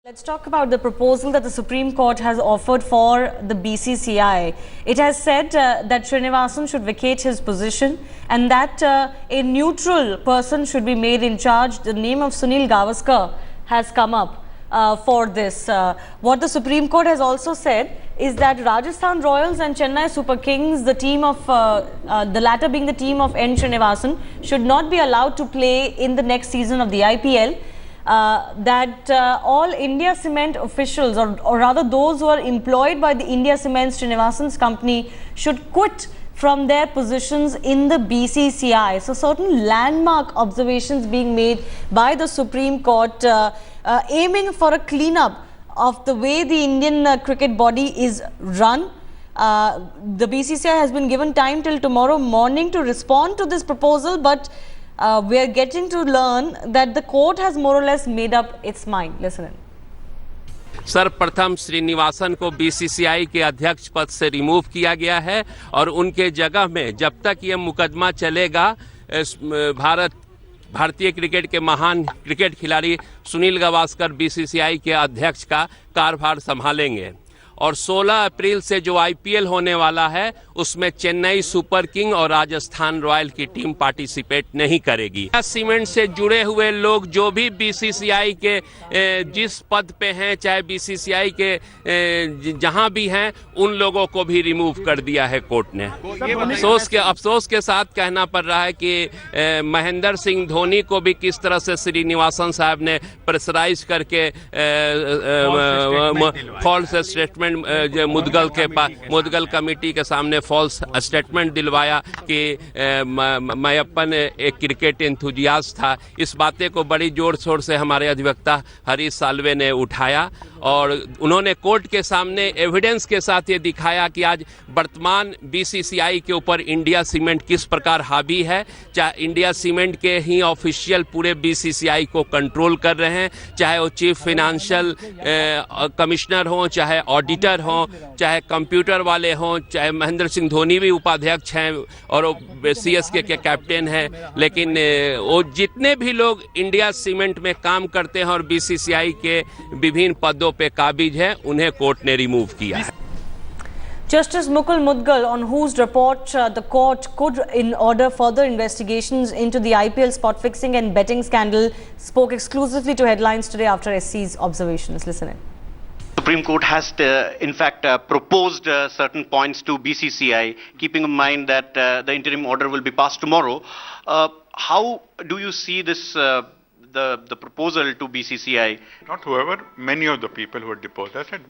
Let's talk about the proposal that the Supreme Court has offered for the BCCI. It has said that Srinivasan should vacate his position and that a neutral person should be made in charge. The name of Sunil Gavaskar has come up for this. What the Supreme Court has also said is that Rajasthan Royals and Chennai Super Kings, the team of the latter being the team of N. Srinivasan, should not be allowed to play in the next season of the IPL. That all India Cement officials, or rather those who are employed by the India Cement Srinivasan's company, should quit from their positions in the BCCI. So certain landmark observations being made by the Supreme Court aiming for a cleanup of the way the Indian cricket body is run. The BCCI has been given time till tomorrow morning to respond to this proposal, but we are getting to learn that the court has more or less made up its mind. Listen in. सर्वप्रथम श्रीनिवासन को BCCI के अध्यक्ष पद से remove किया गया है और उनके जगह में जब तक ये मुकदमा चलेगा भारतीय क्रिकेट के महान क्रिकेट खिलाड़ी सुनील गावस्कर बीसीसीआई के अध्यक्ष का कार्यभार संभालेंगे और 16 अप्रैल से जो आईपीएल होने वाला है उसमें चेन्नई सुपर किंग और राजस्थान रॉयल की टीम पार्टिसिपेट नहीं करेगी। सीमेंट से जुड़े हुए लोग जो भी बीसीसीआई के जिस पद पे हैं, चाहे बीसीसीआई के जहां भी हैं, उन लोगों को भी रिमूव कर दिया है कोर्ट ने। अफसोस के साथ कहना पड़ रहा है कि महेंद्र सिंह धोनी को भी किस तरह से श्रीनिवासन साहब ने प्रेशराइज करके फॉल्स स्टेटमेंट मुदगल कमेटी के सामने फॉल्स स्टेटमेंट दिलवाया कि मैं अपन एक क्रिकेट एंथुजियास्ट था। इस बातें को बड़ी जोर शोर से हमारे अधिवक्ता हरीश साल्वे ने उठाया और उन्होंने कोर्ट के सामने एविडेंस के साथ ये दिखाया कि आज वर्तमान बीसीसीआई के ऊपर इंडिया सीमेंट किस प्रकार हावी है। चाहे इंडिया सीमेंट के ही ऑफिशियल पूरे बीसीसीआई को कंट्रोल कर रहे हैं, चाहे वो चीफ फाइनेंशियल कमिश्नर हों, चाहे ऑडिटर हों, चाहे कंप्यूटर वाले हों, चाहे महेंद्र सिंह धोनी भी उपाध्यक्ष हैं और वो सीएसके के कैप्टन हैं। लेकिन वो जितने भी लोग इंडिया सीमेंट में काम करते हैं और बीसीसीआई के विभिन्न पदों पे काबिज है, उन्हें कोर्ट ने रिमूव किया है। Justice Mukul Mudgal, on whose report the court could order further investigations into the IPL spot fixing and betting scandal, spoke exclusively to Headlines today after SC's observations. Listen in. Supreme Court has in fact proposed certain points to BCCI, keeping in mind that the interim order will be passed tomorrow. How do you see this the proposal to BCCI? Not whoever, many of the people who had deposed us had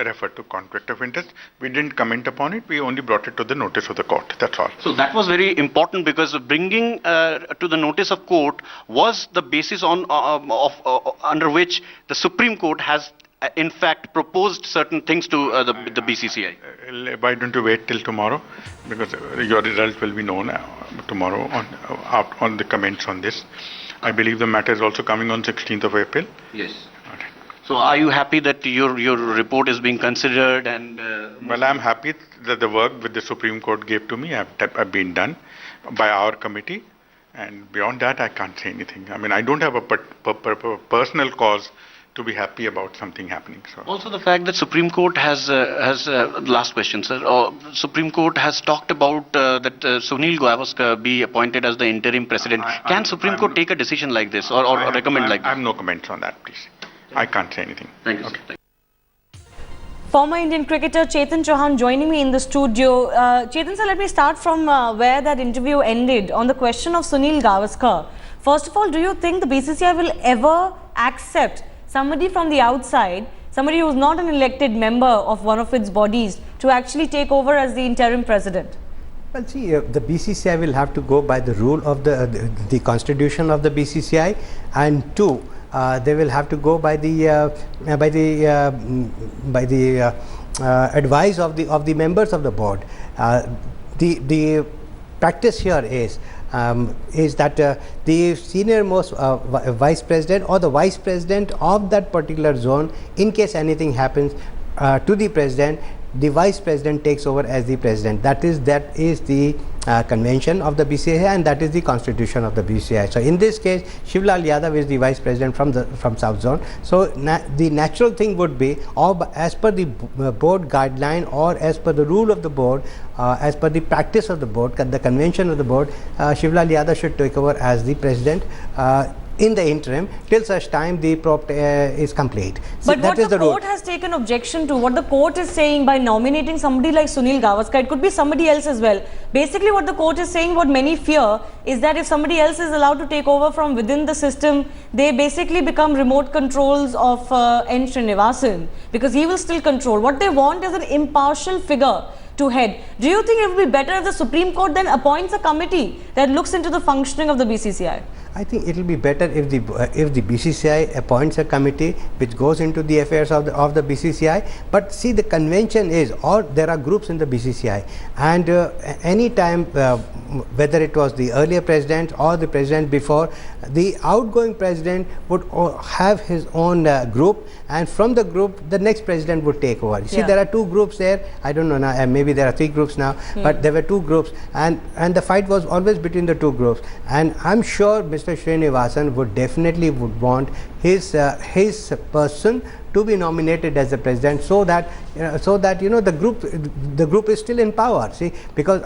referred to conflict of interest. We didn't comment upon it. We only brought it to the notice of the court. That's all. So that was very important because bringing to the notice of court was the basis on under which the Supreme Court has in fact proposed certain things to the BCCI. Why don't you wait till tomorrow? Because your result will be known tomorrow on the comments on this. I believe the matter is also coming on 16th of April. Yes. Okay. So are you happy that your report is being considered and... Well, I'm happy that the work with the Supreme Court gave to me have been done by our committee. And beyond that, I can't say anything. I mean, I don't have a personal cause to be happy about something happening. So. Also the fact that Supreme Court has last question, sir. Supreme Court has talked about that Sunil Gavaskar be appointed as the interim president. Can Supreme Court take a decision like this or recommend like this? I have no comments on that, please. I can't say anything. Thank you, okay. sir. Former Indian cricketer Chetan Chauhan joining me in the studio. Chetan sir, let me start from where that interview ended on the question of Sunil Gavaskar. First of all, do you think the BCCI will ever accept somebody from the outside, somebody who is not an elected member of one of its bodies, to actually take over as the interim president? Well, see, the BCCI will have to go by the rule of the constitution of the BCCI, and two, they will have to go by the advice of the members of the board. The practice here is that the senior most vice president or the vice president of that particular zone, in case anything happens to the president, the vice president takes over as the president. That is the convention of the BCCI, and that is the constitution of the BCCI. So in this case, Shivlal Yadav is the vice president from South Zone. So the natural thing would be, or as per the board guideline or as per the rule of the board, as per the practice of the board, the convention of the board, Shivlal Yadav should take over as the president in the interim till such time the prop is complete. But what the court has taken objection to, what the court is saying by nominating somebody like Sunil Gavaskar, it could be somebody else as well. Basically what the court is saying, what many fear, is that if somebody else is allowed to take over from within the system, they basically become remote controls of N. Srinivasan, because he will still control. What they want is an impartial figure to head. Do you think it would be better if the Supreme Court then appoints a committee that looks into the functioning of the BCCI? I think it will be better if the BCCI appoints a committee which goes into the affairs of the BCCI. But see, the convention is, or there are groups in the BCCI, and any time, whether it was the earlier president or the president before, the outgoing president would have his own group, and from the group the next president would take over. You see, there are two groups there. I don't know now, maybe there are three groups now, but there were two groups, and the fight was always between the two groups. And I'm sure Mr. Srinivasan would definitely want his person to be nominated as the president, so that the group is still in power. See, because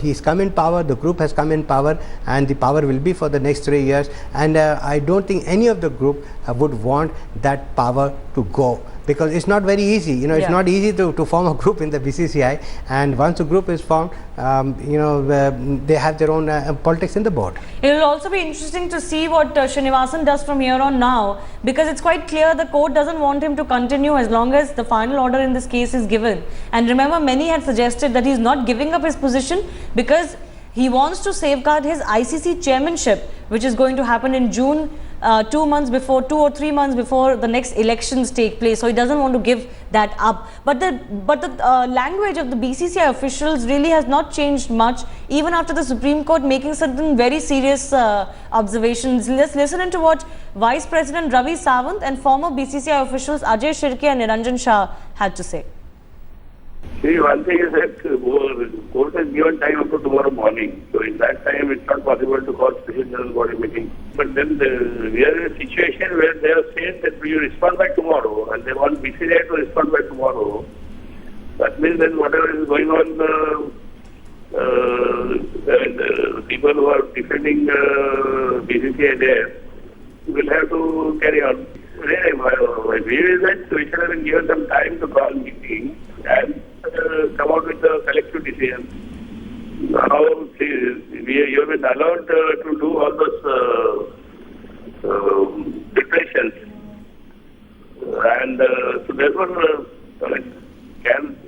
he's come in power, the group has come in power, and the power will be for the next 3 years. And I don't think any of the group would want that power to go, because it's not very easy. It's not easy to form a group in the BCCI, and once a group is formed, they have their own politics in the board. It will also be interesting to see what Srinivasan does from here on now, because it's quite clear the court doesn't want him to continue as long as the final order in this case is given. And remember, many had suggested that he's not giving up his position because he wants to safeguard his ICC chairmanship, which is going to happen in June, 2 or 3 months before the next elections take place. So he doesn't want to give that up. But the language of the BCCI officials really has not changed much, even after the Supreme Court making certain very serious observations. Let's listen into what Vice President Ravi Sawant and former BCCI officials Ajay Shirke and Niranjan Shah had to say. See, one thing is that the court has given time up to tomorrow morning. So in that time, it's not possible to call special general body meeting. But then we are in a situation where they have said that we respond by tomorrow, and they want BCCI to respond by tomorrow. That means that whatever is going on, the people who are defending BCCI there will have to carry on. My view is that we should have been given some time to call meeting and come out with a collective decision. Now, you have been allowed to do all those preparations. And so therefore,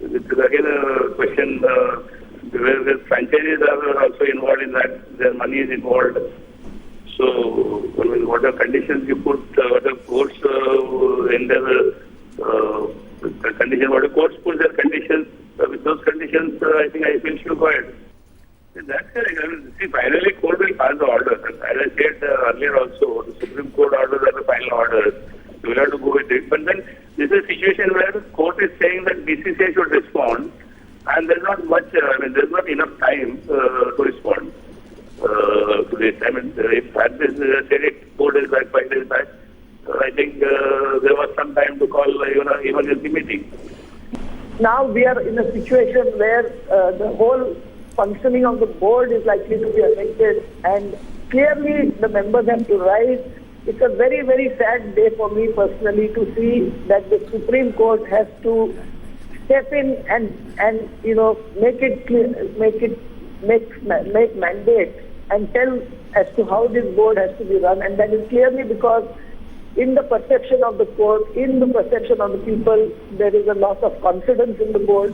this is again a question where the franchises are also involved in that, their money is involved. So, what are conditions you put, what are courts in their condition, what are courts put their conditions, with those conditions, I think IPL should go ahead. That's correct. See, finally, court will pass the order. As I said earlier also, the Supreme Court orders are the final orders. You will have to go with it. But then, this is a situation where the court is saying that BCCI should respond, and there's not much, there's not enough time to respond. To this. If had this said it 4 days back, 5 days back, I think there was some time to call emergency meeting. Now we are in a situation where the whole functioning of the board is likely to be affected, and clearly the members have to rise. It's a very, very sad day for me personally to see that the Supreme Court has to step in and make it clear, make mandate and tell as to how this board has to be run, and that is clearly because in the perception of the court, in the perception of the people, there is a loss of confidence in the board,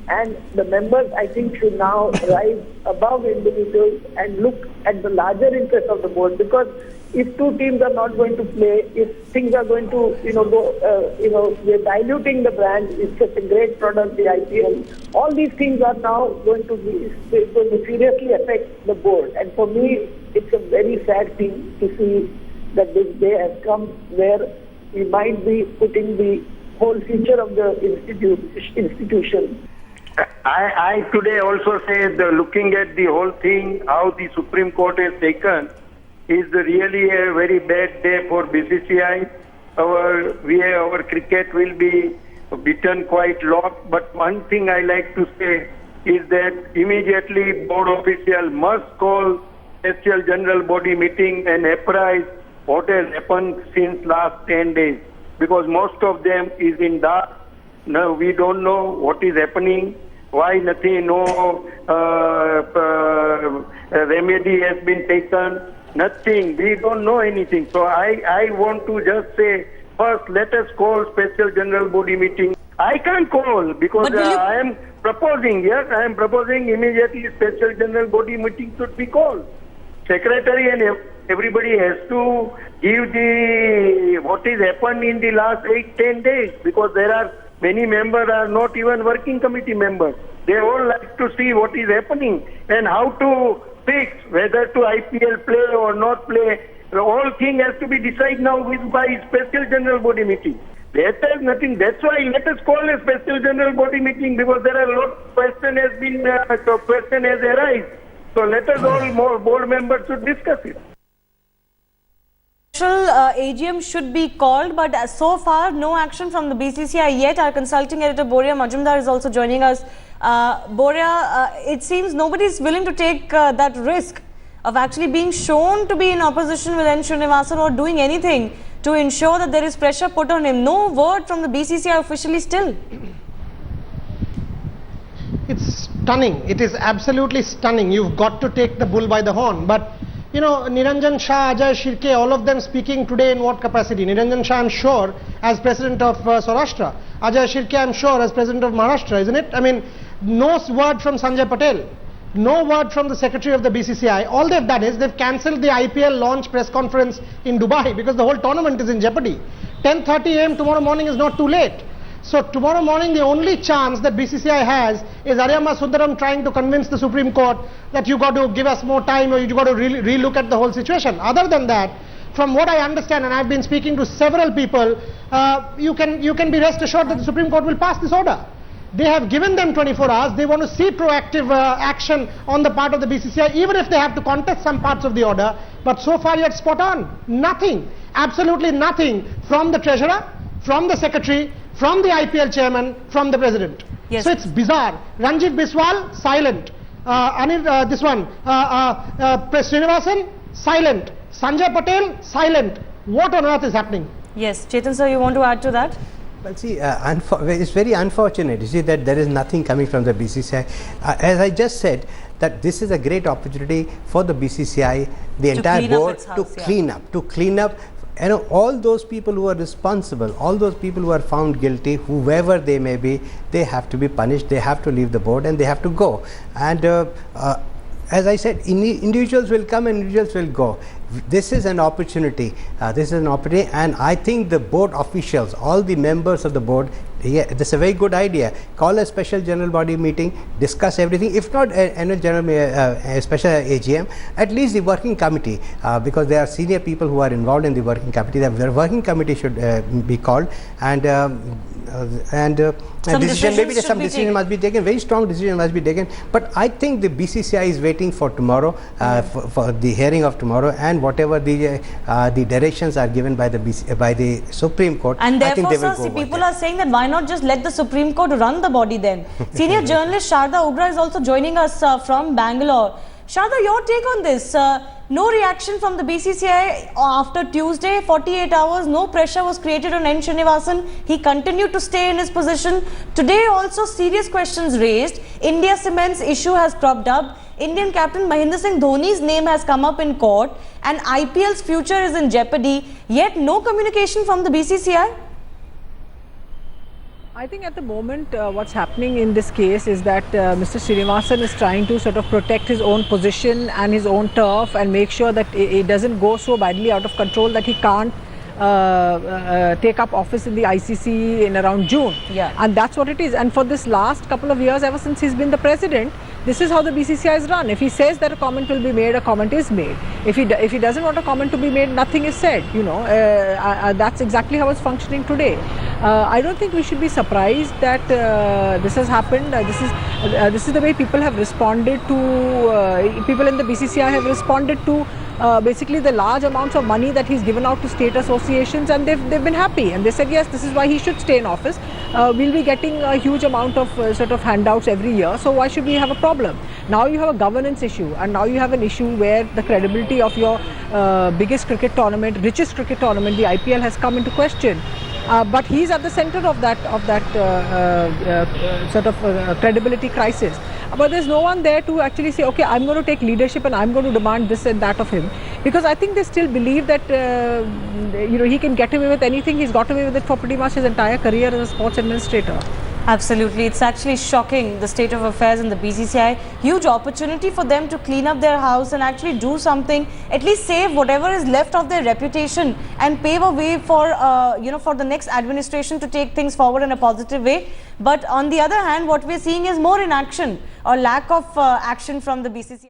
and the members, I think, should now rise above individuals and look at the larger interest of the board, because if two teams are not going to play, if things are going to, we're diluting the brand, it's such a great product, the IPL, all these things are now going to seriously affect the board. And for me, it's a very sad thing to see that this day has come where we might be putting the whole future of the institution I today also say that looking at the whole thing, how the Supreme Court has taken, is really a very bad day for BCCI. Our cricket will be beaten quite lot. But one thing I like to say is that immediately board official must call special general body meeting and apprise what has happened since last 10 days. Because most of them is in dark. No, we don't know what is happening. Why nothing, no remedy has been taken, nothing. We don't know anything. So I want to just say, first let us call special general body meeting. I can't call because I am proposing, yes, I am proposing immediately special general body meeting should be called. Secretary and everybody has to give the what is happened in the last 8-10 days, because there are many members are not even working committee members. They all like to see what is happening and how to fix whether to IPL play or not play. The whole thing has to be decided now by special general body meeting. That is nothing. That's why let us call a special general body meeting, because there are a lot of question has arisen. So let us all more board members should discuss it. AGM should be called, but so far no action from the BCCI yet. Our consulting editor Boria Majumdar is also joining us. Boria, it seems nobody is willing to take that risk of actually being shown to be in opposition with N. Srinivasan or doing anything to ensure that there is pressure put on him. No word from the BCCI officially still. It's stunning. It is absolutely stunning. You've got to take the bull by the horn. But you know, Niranjan Shah, Ajay Shirke, all of them speaking today in what capacity? Niranjan Shah, I'm sure, as president of Saurashtra. Ajay Shirke, I'm sure, as president of Maharashtra, isn't it? I mean, no word from Sanjay Patel. No word from the secretary of the BCCI. All they've done is they've cancelled the IPL launch press conference in Dubai because the whole tournament is in jeopardy. 10:30 a.m. tomorrow morning is not too late. So tomorrow morning the only chance that BCCI has is Ariyamma Sundaram trying to convince the Supreme Court that you got to give us more time or you got to re-look at the whole situation. Other than that, from what I understand, and I've been speaking to several people, you can be rest assured that the Supreme Court will pass this order. They have given them 24 hours. They want to see proactive action on the part of the BCCI, even if they have to contest some parts of the order. But so far yet spot on. Nothing, absolutely nothing from the treasurer, from the secretary, from the IPL chairman, from the president. Yes. So it's bizarre. Ranjit Biswal, silent. Srinivasan, silent. Sanjay Patel, silent. What on earth is happening? Yes, Chetan sir, you want to add to that? Well, see, it's very unfortunate, you see, that there is nothing coming from the BCCI. As I just said, that this is a great opportunity for the BCCI, the entire board, to clean up. You know, all those people who are responsible, all those people who are found guilty, whoever they may be, they have to be punished, they have to leave the board and they have to go. And as I said, individuals will come and individuals will go. This is an opportunity. And I think the board officials, all the members of the board, this is a very good idea. Call a special general body meeting, discuss everything. If not a special AGM, at least the working committee, because there are senior people who are involved in the working committee. The working committee should be called, and some decision must be taken. Very strong decision must be taken. But I think the BCCI is waiting for tomorrow, for the hearing of tomorrow, and whatever the directions are given by the Supreme Court. And therefore, sir, people are saying that why not just let the Supreme Court run the body then? Senior journalist Sharda Ugra is also joining us from Bangalore. Sharda, your take on this? No reaction from the BCCI after Tuesday, 48 hours, no pressure was created on N. Srinivasan. He continued to stay in his position. Today also serious questions raised. India Cements issue has cropped up. Indian captain Mahendra Singh Dhoni's name has come up in court and IPL's future is in jeopardy. Yet no communication from the BCCI. I think at the moment what's happening in this case is that Mr. Srinivasan is trying to sort of protect his own position and his own turf and make sure that it doesn't go so badly out of control that he can't take up office in the ICC in around June. Yeah. And that's what it is. And for this last couple of years, ever since he's been the president, this is how the BCCI is run. If he says that a comment will be made, a comment is made. If he doesn't want a comment to be made, nothing is said. You know, that's exactly how it's functioning today. I don't think we should be surprised that this has happened. This is the way people have responded to, people in the BCCI have responded to basically the large amounts of money that he's given out to state associations, and they've been happy, and they said yes, this is why he should stay in office. We'll be getting a huge amount of sort of handouts every year, so why should we have a problem? Now you have a governance issue, and now you have an issue where the credibility of your biggest cricket tournament, richest cricket tournament, the IPL, has come into question. But he's at the center of that sort of credibility crisis. But there's no one there to actually say, okay, I'm going to take leadership and I'm going to demand this and that of him. Because I think they still believe that he can get away with anything. He's got away with it for pretty much his entire career as a sports administrator. Absolutely. It's actually shocking, the state of affairs in the BCCI. Huge opportunity for them to clean up their house and actually do something, at least save whatever is left of their reputation and pave a way for, for the next administration to take things forward in a positive way. But on the other hand, what we're seeing is more inaction or lack of action from the BCCI.